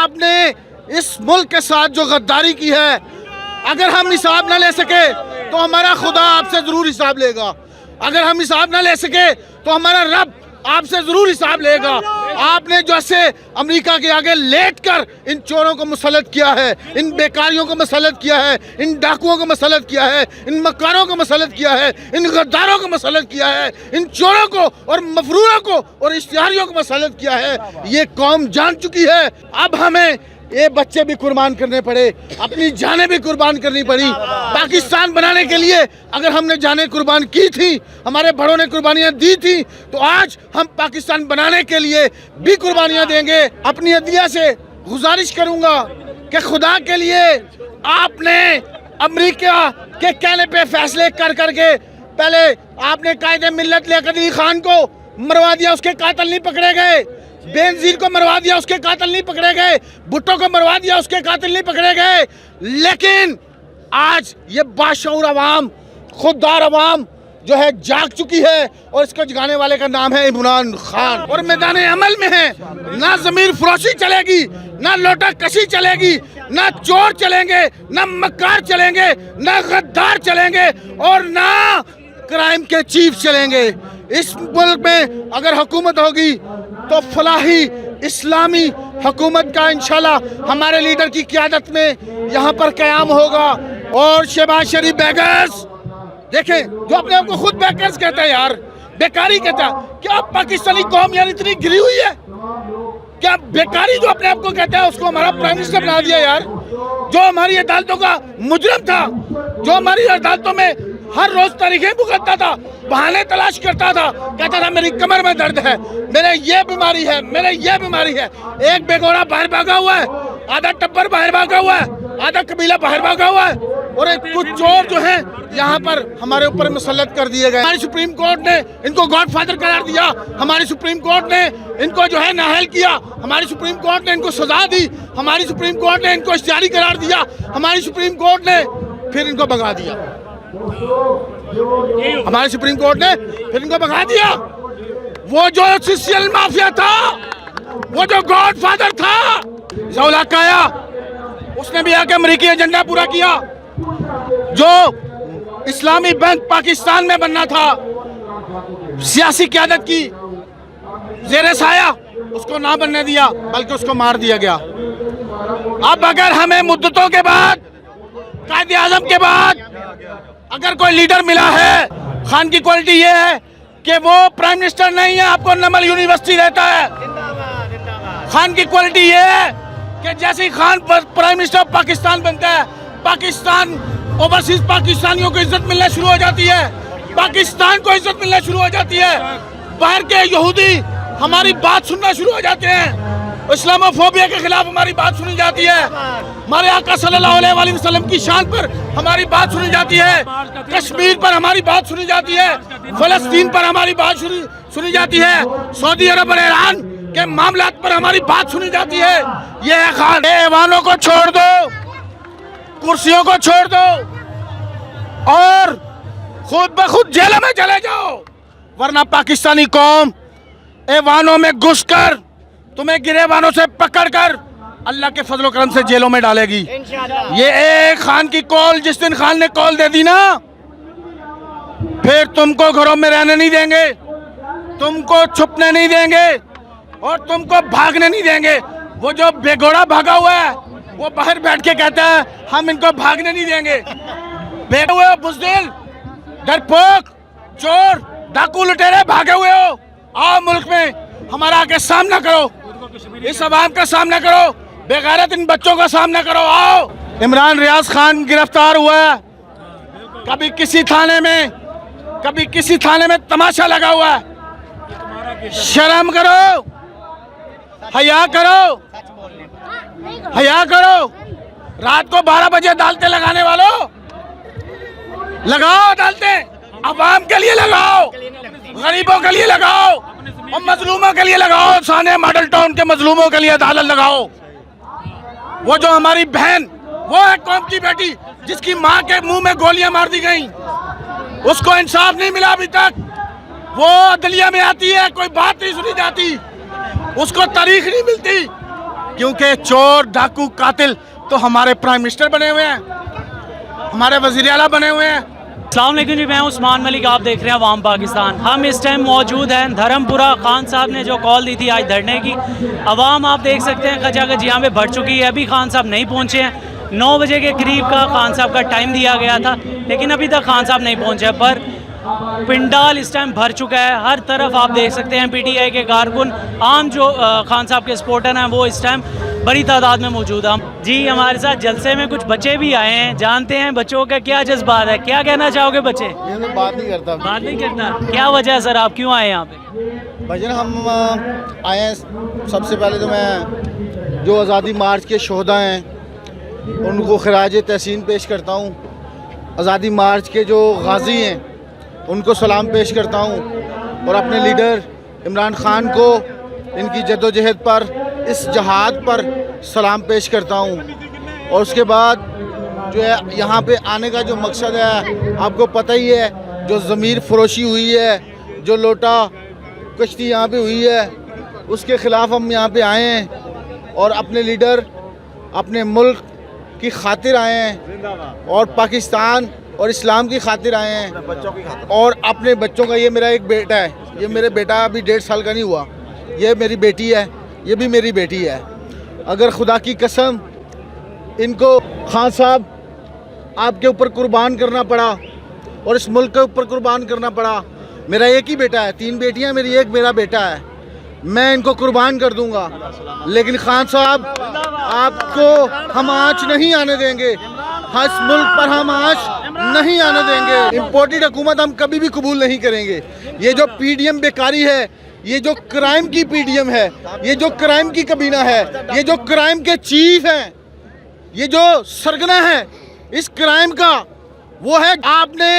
आपने इस मुल्क के साथ जो गद्दारी की है, अगर हम हिसाब ना ले सके तो हमारा खुदा आपसे जरूर हिसाब लेगा। अगर हम हिसाब ना ले सके तो हमारा रब आपसे जरूर हिसाब लेगा। आपने जैसे अमेरिका के आगे लेट कर इन चोरों को मुसल्लत किया है, इन बेकारियों को मुसल्लत किया है, इन डाकुओं को मुसल्लत किया है, इन मक्कारों को मुसल्लत किया है, इन गद्दारों को मुसल्लत किया है, इन चोरों को और मफरूरों को और इश्तिहारियों को मुसल्लत किया है। ये कौम जान चुकी है। अब हमें ये बच्चे भी कुर्बान करने पड़े, अपनी जानें भी कुर्बान करनी पड़ी। पाकिस्तान बनाने के लिए अगर हमने जानें कुर्बान की थी, हमारे बड़ों ने कुर्बानियां दी थी, तो आज हम पाकिस्तान बनाने के लिए भी कुर्बानियां देंगे। अपनी अदलिया से गुजारिश करूंगा कि खुदा के लिए आपने अमेरिका के कहने पे फैसले कर करके पहले आपने कायदे मिल्लत लियाकत अली खान को मरवा दिया, उसके कातिल नहीं पकड़े गए। बेनजीर को मरवा दिया, उसके कातिल नहीं पकड़े गए। भुट्टो को मरवा दिया, उसके कातिल नहीं पकड़े गए। लेकिन आज ये बाशऊर अवाम, खुददार अवाम जो है जाग चुकी है और इसको जगाने वाले का नाम है इमरान खान। और मैदान अमल में है, ना जमीर फरोशी चलेगी, ना लोटा कशी चलेगी, ना चोर चलेंगे, ना मक्कार चलेंगे, ना गद्दार चलेंगे और ना क्राइम के चीफ चलेंगे। इस मुल्क में अगर हुकूमत होगी तो फलाही इस्लामी हुकूमत का इंशाल्लाह हमारे लीडर की क़यादत में यहाँ पर क़याम होगा। और शहबाज शरीफ बेगर्स, देखें जो अपने आप को खुद बेगर्स कहता है यार, बेकारी कहता है, क्या पाकिस्तानी कौम यार इतनी गिरी हुई है? क्या बेकारी जो अपने आप को कहता है उसको हमारा प्राइम मिनिस्टर बना दिया यार? जो हमारी अदालतों का मुजरम था, जो हमारी अदालतों में हर रोज तारीखें भुगतता था, बहाने तलाश करता था, कहता था मेरी कमर में दर्द है, मेरे ये बीमारी है, मेरे ये बीमारी है। एक बेगोरा बाहर भागा हुआ है, आधा टब्बर बाहर भागा हुआ है, आधा कबीला बाहर भागा हुआ है और कुछ चोर जो हैं यहाँ पर हमारे ऊपर मुसल्लत कर दिए गए। हमारी सुप्रीम कोर्ट ने इनको गॉडफादर करार दिया, हमारी सुप्रीम कोर्ट ने इनको जो है नाअहल किया, हमारी सुप्रीम कोर्ट ने इनको सजा दी, हमारी सुप्रीम कोर्ट ने इनको इख्तियारी करार दिया, हमारी सुप्रीम कोर्ट ने फिर इनको भगा दिया, हमारी सुप्रीम कोर्ट ने फिर इनको भगा दिया। वो जो सिसिल माफिया था, वो जो गॉडफादर था ज़ौला काया, उसने भी आके अमेरिकी एजेंडा पूरा किया। जो इस्लामी बैंक पाकिस्तान में बनना था, सियासी क़यादत की ज़ेरे साया, उसको ना बनने दिया बल्कि उसको मार दिया गया। अब अगर हमें मुद्दतों के बाद, कायदे आज़म के बाद अगर कोई लीडर मिला है, खान की क्वालिटी ये है कि वो प्राइम मिनिस्टर नहीं है, आपको नमल यूनिवर्सिटी रहता है। खान की क्वालिटी ये है कि जैसे ही खान प्राइम मिनिस्टर पाकिस्तान बनता है, पाकिस्तान ओवरसीज पाकिस्तानियों को इज्जत मिलना शुरू हो जाती है, पाकिस्तान को इज्जत मिलना शुरू हो जाती है। बाहर के यहूदी हमारी बात सुनना शुरू हो जाते हैं, इस्लामोफोबिया के खिलाफ हमारी बात सुनी जाती है, हमारे आका सल्लल्लाहु अलैहि वसल्लम की शान पर हमारी बात सुनी जाती है, कश्मीर पर हमारी बात सुनी जाती है, फलस्तीन पर हमारी बात सुनी जाती है, सऊदी अरब और ईरान के मामलात पर हमारी बात सुनी जाती है। ये है खान। ऐवानों को छोड़ दो, कुर्सियों को छोड़ दो और खुद ब खुद जेलों में चले जाओ, वरना पाकिस्तानी कौम ऐवानों में घुसकर तुम्हें गिरेबानों से पकड़कर अल्लाह के फजलो करम से जेलों में डालेगी। ये एक खान की कॉल, जिस दिन खान ने कॉल दे दी ना, फिर तुमको घरों में रहने नहीं देंगे, तुमको छुपने नहीं देंगे और तुमको भागने नहीं देंगे। वो जो बेघोड़ा भागा हुआ है वो बाहर बैठ के कहता है हम इनको भागने नहीं देंगे। बैठे हुए हो बुज़दिल, डरपोक, चोर, डाकू, लुटेरे भागे हुए हो, आओ मुल्क में हमारा आके सामना करो, इस अवाम का सामना करो, बेगैरत इन बच्चों का सामना करो, आओ। इमरान रियाज खान गिरफ्तार हुआ है, कभी किसी थाने में, कभी किसी थाने में तमाशा लगा हुआ है। शर्म करो, हया करो, हया करो। रात को 12 बजे अदालतें लगाने वालों, लगाओ अदालतें, अवाम के लिए लगाओ, गरीबों के लिए लगाओ और मजलूमों के लिए लगाओ। साने मॉडल टाउन के मजलूमों के लिए अदालत लगाओ। वो जो हमारी बहन, वो है कौम की बेटी जिसकी माँ के मुंह में गोलियां मार दी गई, उसको इंसाफ नहीं मिला अभी तक। वो अदलिया में आती है, कोई बात नहीं सुनी जाती, उसको तारीख नहीं मिलती। क्योंकि चोर डाकू कातिल तो हमारे प्राइम मिनिस्टर बने हुए हैं, हमारे वज़ीर आला बने हुए हैं। अस्सलाम वालेकुम जी, मैं उस्मान मलिक, आप देख रहे हैं अवाम पाकिस्तान। हम इस टाइम मौजूद हैं धर्मपुरा। खान साहब ने जो कॉल दी थी आज धरने की, अवाम आप देख सकते हैं खचाखच यहाँ पे भर चुकी है। अभी खान साहब नहीं पहुँचे हैं। 9 बजे के करीब का खान साहब का टाइम दिया गया था, लेकिन अभी तक खान साहब नहीं पहुँचे। पर पिंडाल इस टाइम भर चुका है। हर तरफ आप देख सकते हैं PTI के कारकुन, आम जो खान साहब के सपोर्टर हैं, वो इस टाइम बड़ी तादाद में मौजूद हैं। जी हमारे साथ जलसे में कुछ बच्चे भी आए हैं, जानते हैं बच्चों का क्या जज्बात है। क्या कहना चाहोगे बच्चे? ये तो बात नहीं करता। बात नहीं करता, क्या वजह है सर, आप क्यों आए यहाँ पे? भजन हम आए हैं, सबसे पहले तो मैं जो आज़ादी मार्च के शोहदा हैं उनको खराज तहसीन पेश करता हूँ। आज़ादी मार्च के जो गाजी हैं उनको सलाम पेश करता हूँ, और अपने लीडर इमरान खान को इनकी जद्दोजहद पर, इस जहाद पर सलाम पेश करता हूँ। और उसके बाद जो है यहाँ पे आने का जो मकसद है आपको पता ही है, जो ज़मीर फरोशी हुई है, जो लोटा कश्ती यहाँ पे हुई है, उसके ख़िलाफ़ हम यहाँ पे आए हैं और अपने लीडर, अपने मुल्क की खातिर आए हैं और पाकिस्तान और इस्लाम की खातिर आए हैं, बच्चों की खातिर, और अपने बच्चों का। ये मेरा एक बेटा है, ये मेरे बेटा अभी 1.5 साल का नहीं हुआ, ये मेरी बेटी है, ये भी मेरी बेटी है। अगर खुदा की कसम इनको खान साहब आपके ऊपर कुर्बान करना पड़ा और इस मुल्क के ऊपर कुर्बान करना पड़ा, मेरा एक ही बेटा है, 3 बेटियां मेरी, एक मेरा बेटा है, मैं इनको कुर्बान कर दूंगा। लेकिन खान साहब आपको हम आँच नहीं आने देंगे, इस मुल्क पर हम आँच नहीं आने देंगे। इम्पोर्टेड हुकूमत हम कभी भी कबूल नहीं करेंगे। ये जो PDM बेकारी है, ये जो क्राइम की PDM है, ये जो क्राइम की कबीना है, ये जो क्राइम के चीफ हैं, ये जो सरगना है इस क्राइम का, वो है आपने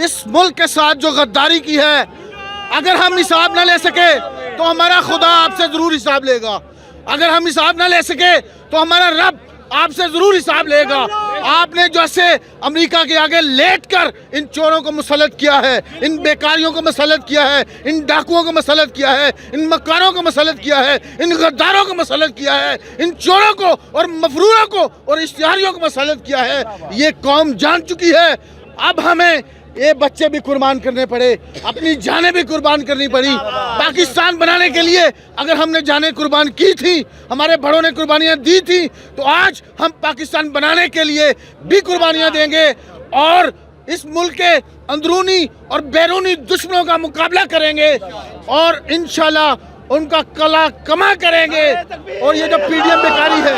इस मुल्क के साथ जो गद्दारी की है। अगर हम हिसाब ना ले सके तो हमारा खुदा आपसे ज़रूर हिसाब लेगा। अगर हम हिसाब ना ले सके तो हमारा रब आपसे ज़रूर हिसाब लेगा। आपने जैसे अमेरिका के आगे लेटकर इन चोरों को मुसल्लत किया है, इन बेकारियों को मुसल्लत किया है, इन डाकुओं को मुसल्लत किया है, इन मकारों को मुसल्लत किया है, इन गद्दारों को मुसल्लत किया है, इन चोरों को और मफरूरों को और इश्तिहारियों को मुसल्लत किया है। ये कौम जान चुकी है। अब हमें ये बच्चे भी कुर्बान करने पड़े, अपनी जानें भी कुर्बान करनी पड़ी। पाकिस्तान बनाने के लिए अगर हमने जानें कुर्बान की थी, हमारे बड़ों ने कुर्बानियाँ दी थी, तो आज हम पाकिस्तान बनाने के लिए भी कुर्बानियाँ देंगे और इस मुल्क के अंदरूनी और बैरूनी दुश्मनों का मुकाबला करेंगे और इंशाल्लाह उनका कला कमा करेंगे। और ये जो PDM बेकारी है,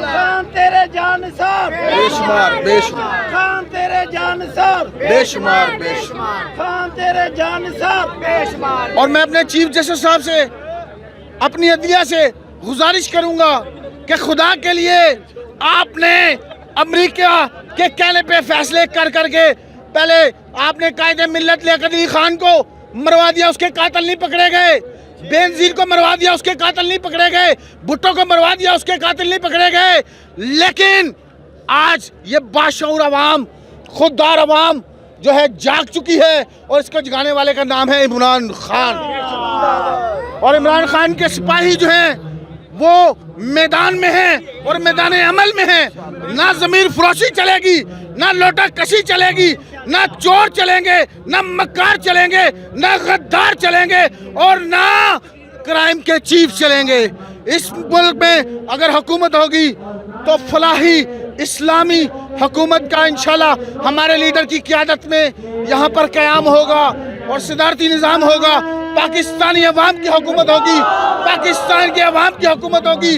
खान तेरे जान साहब बेशुमार बेशुमार, खान तेरे जान साहब बेशुमार बेशुमार, खान तेरे जान साहब बेशुमार। और मैं अपने चीफ जस्टिस साहब से, अपनी अदलिया से गुजारिश करूंगा कि खुदा के लिए आपने अमेरिका के कहने पे फैसले कर करके, पहले आपने कायदे मिल्लत लियाकत अली खान को मरवा दिया, उसके कातिल नहीं पकड़े गए। बेनजीर को मरवा दिया, उसके कातिल नहीं पकड़े गए। भुट्टो को मरवा दिया, उसके कातिल नहीं पकड़े गए। लेकिन आज ये बाशऊर अवाम, खुददार अवाम जो है जाग चुकी है और इसको जगाने वाले का नाम है इमरान खान। और इमरान खान के सिपाही जो हैं वो मैदान में हैं और मैदान अमल में हैं। ना ज़मीर फरोशी चलेगी, ना लोटा कशी चलेगी, ना चोर चलेंगे, ना मक्कार चलेंगे, ना गद्दार चलेंगे और ना क्राइम के चीफ चलेंगे। इस मुल्क में अगर हुकूमत होगी तो फलाही इस्लामी हुकूमत का इंशाल्लाह हमारे लीडर की क़यादत में यहाँ पर क़याम होगा और सदारती निज़ाम होगा। पाकिस्तानी अवाम की हुकूमत होगी, पाकिस्तान के अवाम की हुकूमत होगी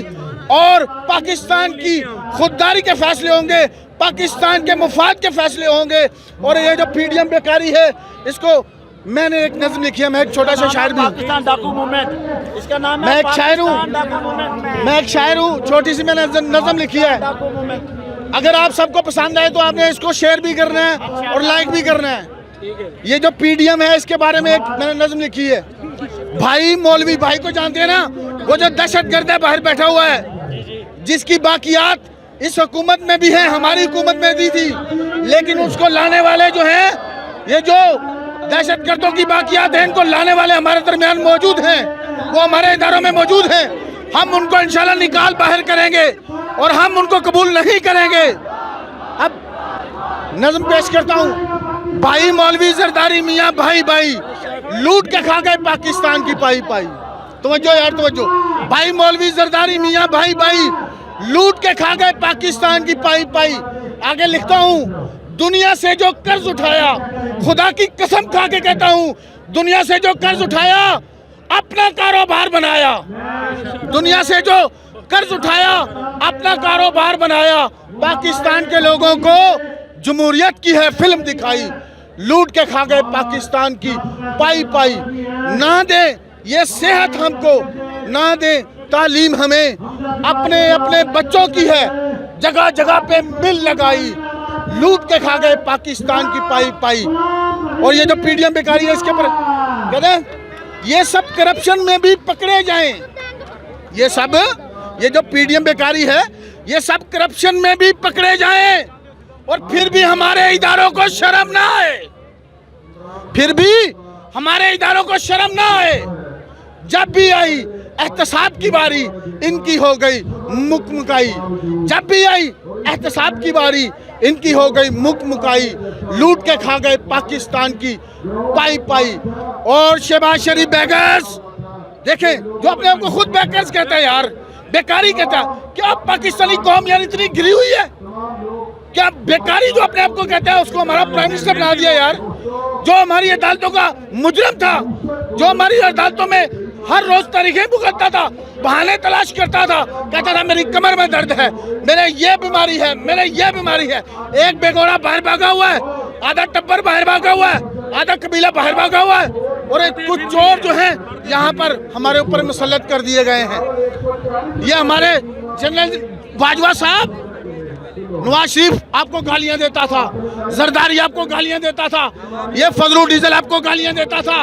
और पाकिस्तान की खुददारी के फैसले होंगे, पाकिस्तान के मुफाद के फैसले होंगे। और ये जो PDM बेकारी है, इसको मैंने एक नज़म लिखी है, मैं एक छोटा सा शायर भी हूँ, पाकिस्तान डाकू मूवमेंट, इसका नाम है मैं एक शायर हूँ, डाकू मूवमेंट। मैं एक शायर हूँ, छोटी सी मैंने नज़म लिखी है। डाकू मूवमेंट अगर आप सबको पसंद आए तो आपने इसको शेयर भी करना है और लाइक भी करना है। ये जो PDM है इसके बारे में एक मैंने नज़म लिखी है। भाई मौलवी भाई को जानते हैं ना, वो जो दहशतगर्द है बाहर बैठा हुआ है, जिसकी बाकियात इस हुकूमत में भी है, हमारी हुकूमत में दी थी, लेकिन उसको लाने वाले जो हैं, ये जो दहशतगर्दों की बाकियात हैं, इनको लाने वाले हमारे दरमियान मौजूद हैं, वो हमारे इदारों में मौजूद हैं। हम उनको इंशाल्लाह निकाल बाहर करेंगे और हम उनको कबूल नहीं करेंगे। अब नज़म पेश करता हूँ। भाई मौलवी जरदारी मियाँ भाई भाई लूट के खा गए पाकिस्तान की पाई पाई। तवज्जो यार तवज्जो। भाई मौलवी जरदारी मियाँ भाई भाई लूट के खा गए पाकिस्तान की पाई पाई। आगे लिखता हूँ, दुनिया से जो कर्ज उठाया, खुदा की कसम खा के कहता हूँ, दुनिया से जो कर्ज उठाया अपना कारोबार बनाया। दुनिया से जो कर्ज उठाया अपना कारोबार बनाया। पाकिस्तान के लोगों को जमहूरियत की है फिल्म दिखाई। लूट के खा गए पाकिस्तान की पाई पाई। ना दे ये सेहत हमको, ना दे तालीम हमें, अपने अपने बच्चों की है जगह जगह पे मिल लगाई। लूट के खा गए पाकिस्तान की पाई पाई। और ये जो पीडीएम बेकारी है इसके ऊपर कहते हैं ये सब करप्शन में भी पकड़े जाएं। ये जो पीडीएम बेकारी है ये सब करप्शन में भी पकड़े जाएं और फिर भी हमारे इदारों को शर्म ना आए। फिर भी हमारे इदारों को शर्म ना आए। जब भी आई एहतसाब की बारी इनकी हो गई मुकमुकाई। जब भी आई एहतसाब की बारी इनकी हो गई मुकमुकाई। लूट के खा गए पाकिस्तान की पाई पाई। और शहबाज शरीफ बेगर्स देखें, जो अपने आप को खुद बेगर्स कहता है यार, बेकारी कहता है। क्या पाकिस्तानी कौम यार इतनी गिरी हुई है? क्या बेकारी जो अपने आप को कहता है उसको हमारा प्राइम मिनिस्टर बना दिया यार? जो हमारी अदालतों का मुजरिम था, जो हमारी अदालतों में हर रोज तारीखें भुगतता था, बहाने तलाश करता था, कहता था मेरी कमर में दर्द है, मेरे ये बीमारी है, मेरे ये बीमारी है। एक बेगोरा बाहर भागा हुआ है, आधा टब्बर बाहर भागा हुआ है, आधा कबीला बाहर भागा हुआ है और कुछ चोर जो हैं यहाँ पर हमारे ऊपर मुसल्लत कर दिए गए हैं। ये हमारे जनरल बाजवा साहब, नवाज शरीफ आपको गालियां देता था, जरदारी आपको गालियां देता था, ये फजलू डीजल आपको गालियां देता था,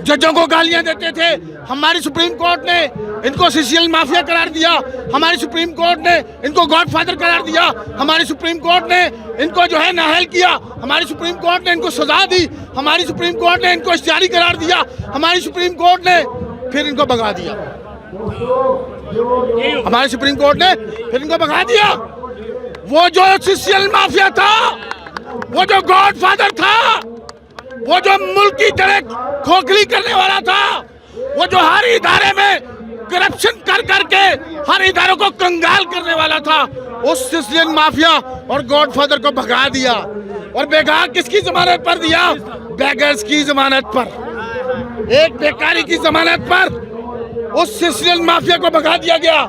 जजों को गालियां देते थे। हमारी सुप्रीम कोर्ट ने इनको सीसीएल माफिया करार दिया, हमारी सुप्रीम कोर्ट ने इनको गॉडफादर करार दिया, हमारी सुप्रीम कोर्ट ने इनको जो है नाअहल किया, हमारी सुप्रीम कोर्ट ने इनको सजा दी, हमारी सुप्रीम कोर्ट ने इनको इख्तियारी करार दिया, हमारी सुप्रीम कोर्ट ने फिर इनको भगा दिया। हमारी सुप्रीम कोर्ट ने फिर इनको भगा दिया। वो जो सीसीएल माफिया था, वो जो गॉडफादर था, वो जो मुल्क की तरह खोखली करने वाला था, वो जो हर इदारे में करप्शन कर करके हर इदारों को कंगाल करने वाला था, उस सीसीएल माफिया और गॉडफादर को भगा दिया। और भगा किसकी जमानत पर दिया? बेगर्स की जमानत पर, एक बेकारी की जमानत पर उस सीसीएल माफिया को भगा दिया गया।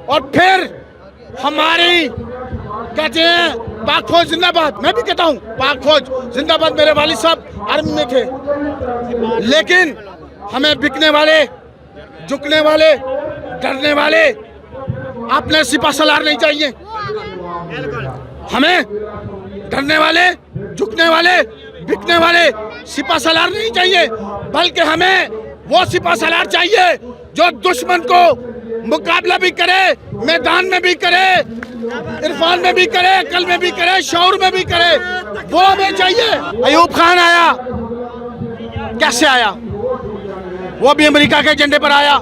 और फिर हमारी कहते हैं पाक फौज जिंदाबाद, मैं भी कहता हूँ पाक फौज जिंदाबाद। मेरे वालिद साहब आर्मी में थे, लेकिन हमें बिकने वाले, झुकने वाले, डरने वाले अपने सिपा सलार नहीं चाहिए। हमें डरने वाले, झुकने वाले, बिकने वाले सिपा सलार नहीं चाहिए, बल्कि हमें वो सिपा सलार चाहिए जो दुश्मन को मुकाबला भी करे, मैदान में भी करे, इरफान में भी करे, अकल में भी करे, शौर में भी करे, वो हमें चाहिए। अयूब खान आया, कैसे आया? वो भी अमेरिका के एजेंडे पर आया।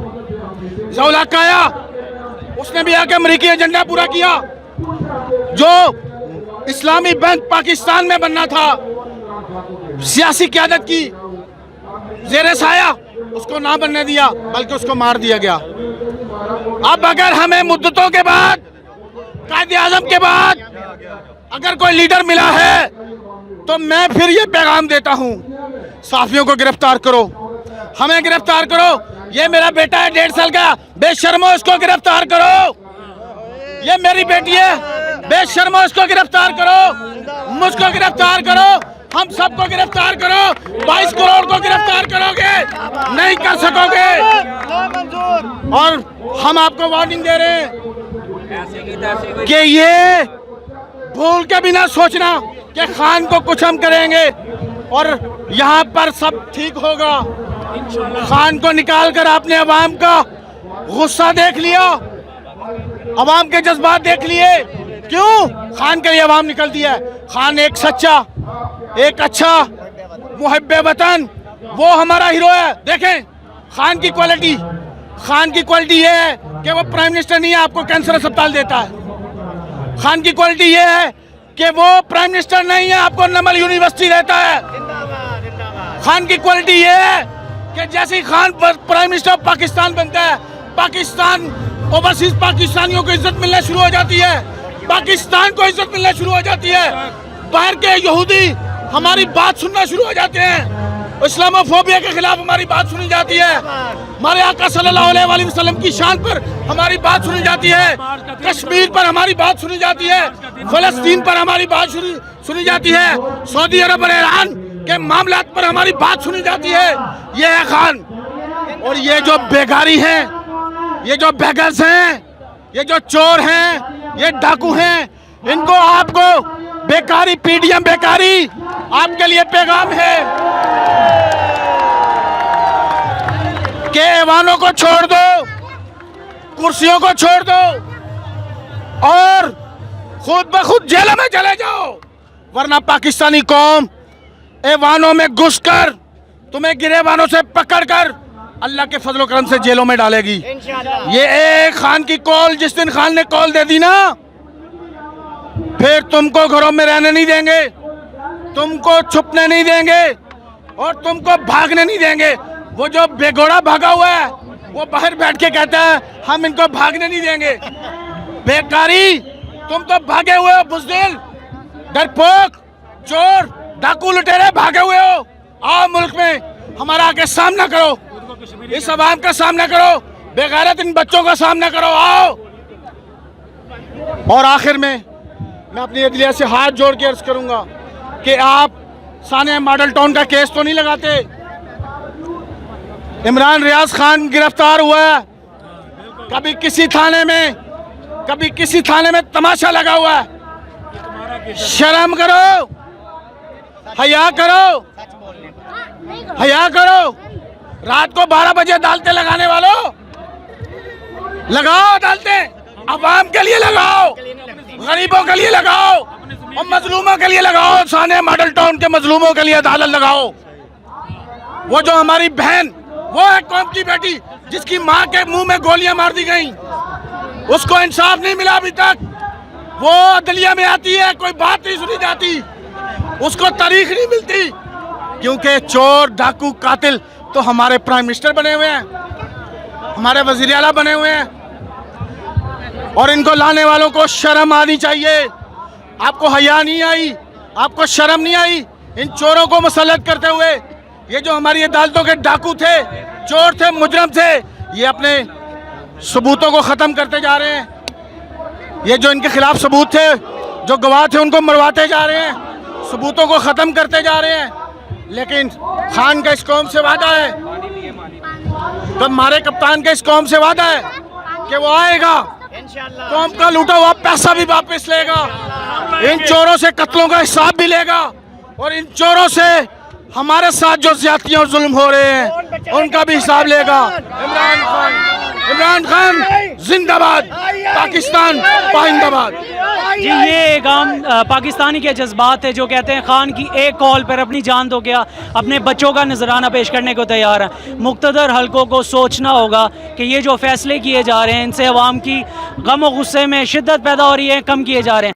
ज़ौलाक आया, उसने भी आके अमेरिकी एजेंडा पूरा किया। जो इस्लामी बैंक पाकिस्तान में बनना था, सियासी क़यादत की ज़ेरे साया, उसको ना बनने दिया, बल्कि उसको मार दिया गया। अब अगर हमें मुद्दतों के बाद, कायदे आज़म के बाद अगर कोई लीडर मिला है, तो मैं फिर ये पैगाम देता हूँ, साफियों को गिरफ्तार करो, हमें गिरफ्तार करो। ये मेरा बेटा है 1.5 साल का, बेशर्मो इसको गिरफ्तार करो। ये मेरी बेटी है, बेशर्मो इसको गिरफ्तार करो, मुझको गिरफ्तार करो, हम सबको गिरफ्तार करो। 22 करोड़ को गिरफ्तार करोगे नहीं कर सकोगे। और हम आपको वार्निंग दे रहे हैं कि ये भूल के भी ना सोचना कि खान को कुछ हम करेंगे और यहाँ पर सब ठीक होगा। खान को निकाल कर आपने अवाम का गुस्सा देख लिया, अवाम के जज्बात देख लिए। क्यों? खान के लिए अवाम निकलती है। खान एक सच्चा, एक अच्छा मुहब्बे वतन, वो हमारा हीरो है। देखें खान की क्वालिटी, खान की क्वालिटी ये है कि वो प्राइम मिनिस्टर नहीं है, आपको कैंसर अस्पताल देता है। खान की क्वालिटी ये है कि वो प्राइम मिनिस्टर नहीं है, आपको नमल यूनिवर्सिटी देता है। खान की क्वालिटी ये है कि जैसे ही Khan prime minister of Pakistan बनता है, पाकिस्तान ओवरसीज पाकिस्तानियों को इज्जत मिलना शुरू हो जाती है, पाकिस्तान को इज्जत मिलना शुरू हो जाती है। बाहर के यहूदी हमारी बात सुनना शुरू हो जाते हैं, इस्लामोफोबिया के खिलाफ हमारी बात सुनी जाती है, हमारे आका सल्लल्लाहु अलैहि वसल्लम की शान पर हमारी बात सुनी जाती है, कश्मीर पर हमारी बात सुनी जाती है, फलस्तीन पर हमारी बात सुनी जाती है, सऊदी अरब और ईरान के मामलात पर हमारी बात सुनी जाती है। ये है खान। और ये जो बेगारी हैं, ये जो बेगर्स हैं, ये जो चोर हैं, ये डाकू हैं, इनको आपको बेकारी पीडीएम बेकारी आपके लिए पैगाम है कि ऐवानों को छोड़ दो, कुर्सियों को छोड़ दो और खुद ब खुद जेल में चले जाओ, वरना पाकिस्तानी कौम ऐवानों में घुसकर तुम्हें गिरेबानों से पकड़कर अल्लाह के फजल करम से जेलों में डालेगी। ये एक खान की कॉल, जिस दिन खान ने कॉल दे दी ना, फिर तुमको घरों में रहने नहीं देंगे, तुमको छुपने नहीं देंगे और तुमको भागने नहीं देंगे। वो जो बेघोड़ा भागा हुआ है वो बाहर बैठ के कहता है हम इनको भागने नहीं देंगे। बेकारी, तुम तो भागे हुए हो, बुज़दिल, डरपोक, चोर, डाकू, लुटेरे भागे हुए हो। आओ मुल्क में हमारा आके सामना करो, इस अवाम का सामना करो, बेगैरत इन बच्चों का सामना करो, आओ। और आखिर में मैं अपनी अदलिया से हाथ जोड़ के अर्ज करूंगा कि आप सानिया मॉडल टाउन का केस तो नहीं लगाते। इमरान रियाज खान गिरफ्तार हुआ है, कभी किसी थाने में, कभी किसी थाने में तमाशा लगा हुआ है। शर्म करो, हया करो, हया करो। रात को 12 बजे अदालतें लगाने वालों, लगाओ अदालतें, अवाम के लिए लगाओ, गरीबों के लिए लगाओ और मजलूमों के लिए लगाओ। सानिया मॉडल टाउन के मजलूमों के लिए अदालत लगाओ। वो जो हमारी बहन, वो है कौम की बेटी जिसकी माँ के मुंह में गोलियां मार दी गई, उसको इंसाफ नहीं मिला अभी तक। वो अदलिया में आती है, कोई बात नहीं सुनी जाती, उसको तारीख नहीं मिलती, क्योंकि चोर, डाकू, कातिल तो हमारे प्राइम मिनिस्टर बने हुए हैं, हमारे वजीर आला बने हुए हैं। और इनको लाने वालों को शर्म आनी चाहिए। आपको हया नहीं आई, आपको शर्म नहीं आई इन चोरों को मुसल्लत करते हुए। ये जो हमारी अदालतों के डाकू थे, चोर थे, मुजरम थे, ये अपने सबूतों को ख़त्म करते जा रहे हैं। ये जो इनके खिलाफ सबूत थे, जो गवाह थे, उनको मरवाते जा रहे हैं, सबूतों को ख़त्म करते जा रहे हैं। लेकिन खान का इस कौम से वादा है, तो हमारे कप्तान का इस कौम से वादा है कि वो आएगा, कौम का लूटा हुआ पैसा भी वापस लेगा, इन चोरों से कत्लों का हिसाब भी लेगा और इन चोरों से हमारे साथ जो ज्यादतियां और जुल्म हो रहे हैं उनका भी हिसाब लेगा। इमरान खान, इमरान खान जिंदाबाद, पाकिस्तान पाइंदाबाद। जी, ये एक आम पाकिस्तानी के जज्बात है जो कहते हैं खान की एक कॉल पर अपनी जान दो क्या, अपने बच्चों का नजराना पेश करने को तैयार है। मुक्तदर हलकों को सोचना होगा कि ये जो फैसले किए जा रहे हैं इनसे अवाम की गम और गुस्से में शिद्दत पैदा हो रही है, कम किए जा रहे हैं।